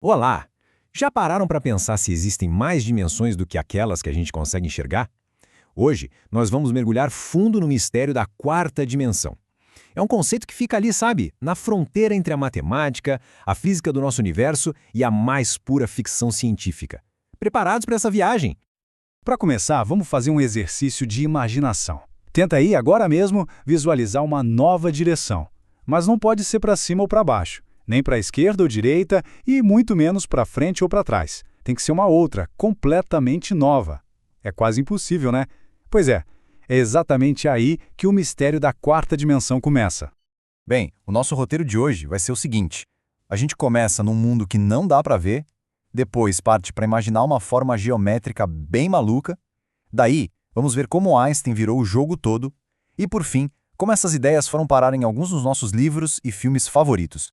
Olá! Já pararam para pensar se existem mais dimensões do que aquelas que a gente consegue enxergar? Hoje, nós vamos mergulhar fundo no mistério da quarta dimensão. É um conceito que fica ali, sabe, na fronteira entre a matemática, a física do nosso universo e a mais pura ficção científica. Preparados para essa viagem? Para começar, vamos fazer um exercício de imaginação. Tenta aí, agora mesmo, visualizar uma nova direção. Mas não pode ser para cima ou para baixo, nem para a esquerda ou direita e muito menos para frente ou para trás. Tem que ser uma outra, completamente nova. É quase impossível, né? Pois é exatamente aí que o mistério da quarta dimensão começa. Bem, o nosso roteiro de hoje vai ser o seguinte. A gente começa num mundo que não dá para ver, depois parte para imaginar uma forma geométrica bem maluca, daí vamos ver como Einstein virou o jogo todo e, por fim, como essas ideias foram parar em alguns dos nossos livros e filmes favoritos.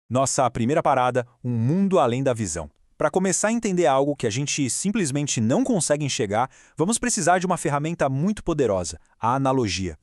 Nossa primeira parada, um mundo além da visão. Para começar a entender algo que a gente simplesmente não consegue enxergar, vamos precisar de uma ferramenta muito poderosa, a analogia.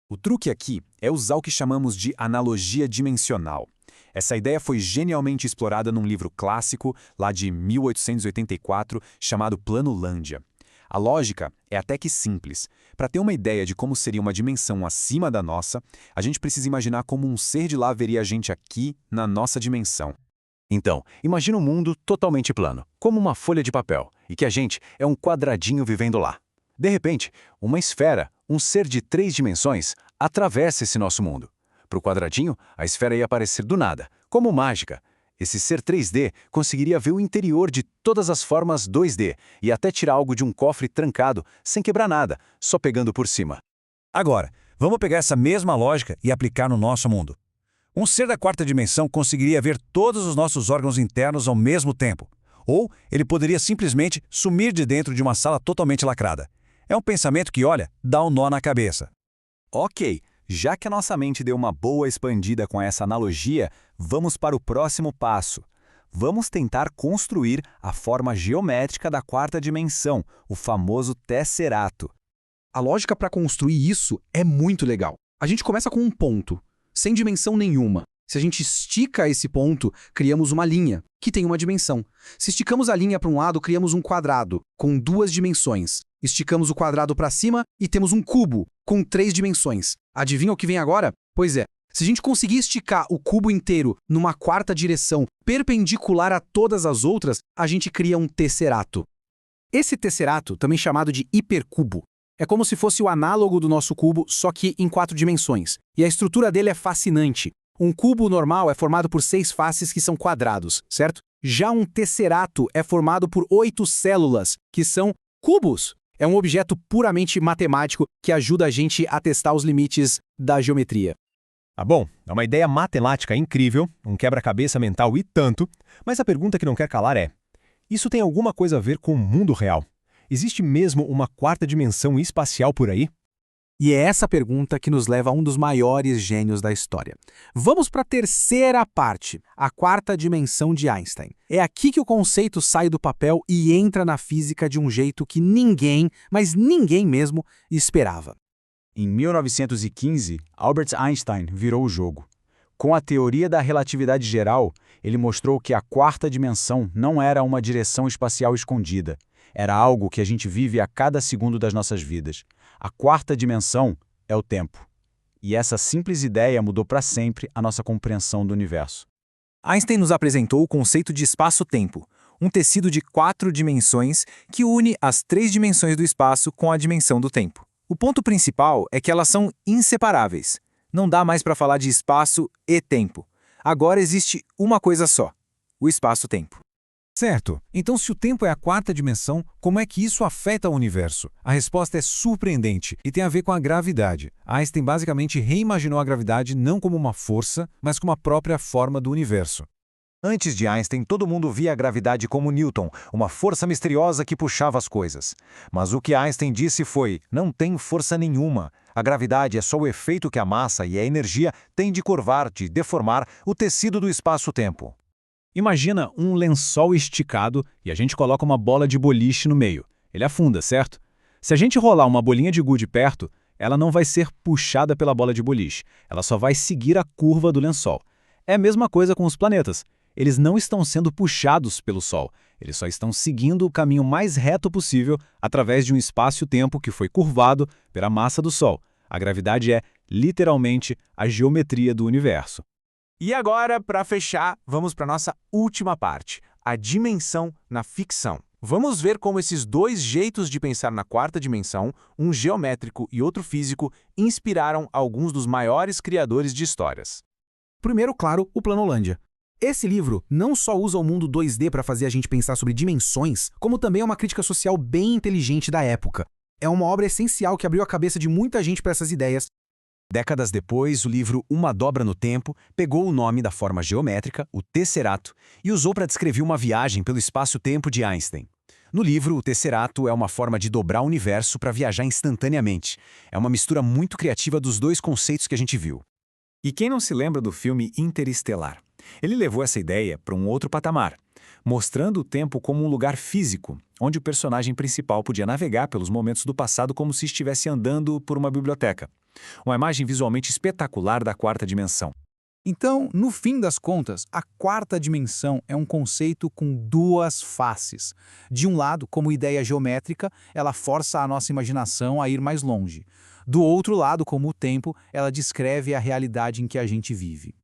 O truque aqui é usar o que chamamos de analogia dimensional. Essa ideia foi genialmente explorada num livro clássico, lá de 1884, chamado Planolândia. A lógica é até que simples. Para ter uma ideia de como seria uma dimensão acima da nossa, a gente precisa imaginar como um ser de lá veria a gente aqui, na nossa dimensão. Então, imagina um mundo totalmente plano, como uma folha de papel, e que a gente é um quadradinho vivendo lá. De repente, uma esfera, um ser de 3 dimensões, atravessa esse nosso mundo. Para o quadradinho, a esfera ia aparecer do nada, como mágica. Esse ser 3D conseguiria ver o interior de todas as formas 2D e até tirar algo de um cofre trancado, sem quebrar nada, só pegando por cima. Agora, vamos pegar essa mesma lógica e aplicar no nosso mundo. Um ser da quarta dimensão conseguiria ver todos os nossos órgãos internos ao mesmo tempo. Ou ele poderia simplesmente sumir de dentro de uma sala totalmente lacrada. É um pensamento que, olha, dá um nó na cabeça. Ok, já que a nossa mente deu uma boa expandida com essa analogia, vamos para o próximo passo. Vamos tentar construir a forma geométrica da quarta dimensão, o famoso tesserato. A lógica para construir isso é muito legal. A gente começa com um ponto, sem dimensão nenhuma. Se a gente estica esse ponto, criamos uma linha, que tem uma dimensão. Se esticamos a linha para um lado, criamos um quadrado, com 2 dimensões. Esticamos o quadrado para cima e temos um cubo, com 3 dimensões. Adivinha o que vem agora? Pois é, se a gente conseguir esticar o cubo inteiro numa quarta direção, perpendicular a todas as outras, a gente cria um tesserato. Esse tesserato, também chamado de hipercubo, é como se fosse o análogo do nosso cubo, só que em 4 dimensões. E a estrutura dele é fascinante. Um cubo normal é formado por 6 faces que são quadrados, certo? Já um tesserato é formado por 8 células, que são cubos. É um objeto puramente matemático que ajuda a gente a testar os limites da geometria. Bom, é uma ideia matemática incrível, um quebra-cabeça mental e tanto, mas a pergunta que não quer calar é: isso tem alguma coisa a ver com o mundo real? Existe mesmo uma quarta dimensão espacial por aí? E é essa pergunta que nos leva a um dos maiores gênios da história. Vamos para a terceira parte, a quarta dimensão de Einstein. É aqui que o conceito sai do papel e entra na física de um jeito que ninguém, mas ninguém mesmo, esperava. Em 1915, Albert Einstein virou o jogo. Com a teoria da relatividade geral, ele mostrou que a quarta dimensão não era uma direção espacial escondida. Era algo que a gente vive a cada segundo das nossas vidas. A quarta dimensão é o tempo. E essa simples ideia mudou para sempre a nossa compreensão do universo. Einstein nos apresentou o conceito de espaço-tempo, um tecido de 4 dimensões que une as 3 dimensões do espaço com a dimensão do tempo. O ponto principal é que elas são inseparáveis. Não dá mais para falar de espaço e tempo. Agora existe uma coisa só: o espaço-tempo. Certo. Então, se o tempo é a quarta dimensão, como é que isso afeta o universo? A resposta é surpreendente e tem a ver com a gravidade. Einstein basicamente reimaginou a gravidade não como uma força, mas como a própria forma do universo. Antes de Einstein, todo mundo via a gravidade como Newton, uma força misteriosa que puxava as coisas. Mas o que Einstein disse foi: não tem força nenhuma. A gravidade é só o efeito que a massa e a energia têm de curvar, de deformar o tecido do espaço-tempo. Imagina um lençol esticado e a gente coloca uma bola de boliche no meio. Ele afunda, certo? Se a gente rolar uma bolinha de gude perto, ela não vai ser puxada pela bola de boliche. Ela só vai seguir a curva do lençol. É a mesma coisa com os planetas. eles não estão sendo puxados pelo Sol, eles só estão seguindo o caminho mais reto possível através de um espaço-tempo que foi curvado pela massa do Sol. A gravidade é, literalmente, a geometria do universo. E agora, para fechar, vamos para a nossa última parte, a dimensão na ficção. Vamos ver como esses dois jeitos de pensar na quarta dimensão, um geométrico e outro físico, inspiraram alguns dos maiores criadores de histórias. Primeiro, claro, o Planolândia. Esse livro não só usa o mundo 2D para fazer a gente pensar sobre dimensões, como também é uma crítica social bem inteligente da época. É uma obra essencial que abriu a cabeça de muita gente para essas ideias. Décadas depois, o livro Uma Dobra no Tempo pegou o nome da forma geométrica, o tesserato, e usou para descrever uma viagem pelo espaço-tempo de Einstein. No livro, o tesserato é uma forma de dobrar o universo para viajar instantaneamente. É uma mistura muito criativa dos dois conceitos que a gente viu. E quem não se lembra do filme Interestelar? Ele levou essa ideia para um outro patamar, mostrando o tempo como um lugar físico, onde o personagem principal podia navegar pelos momentos do passado como se estivesse andando por uma biblioteca. Uma imagem visualmente espetacular da quarta dimensão. Então, no fim das contas, a quarta dimensão é um conceito com duas faces. De um lado, como ideia geométrica, ela força a nossa imaginação a ir mais longe. Do outro lado, como o tempo, ela descreve a realidade em que a gente vive.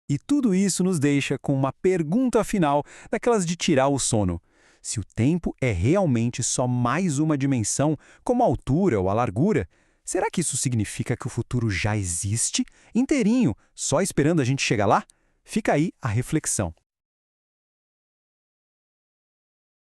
E tudo isso nos deixa com uma pergunta final, daquelas de tirar o sono. Se o tempo é realmente só mais uma dimensão, como a altura ou a largura, será que isso significa que o futuro já existe, inteirinho, só esperando a gente chegar lá? Fica aí a reflexão.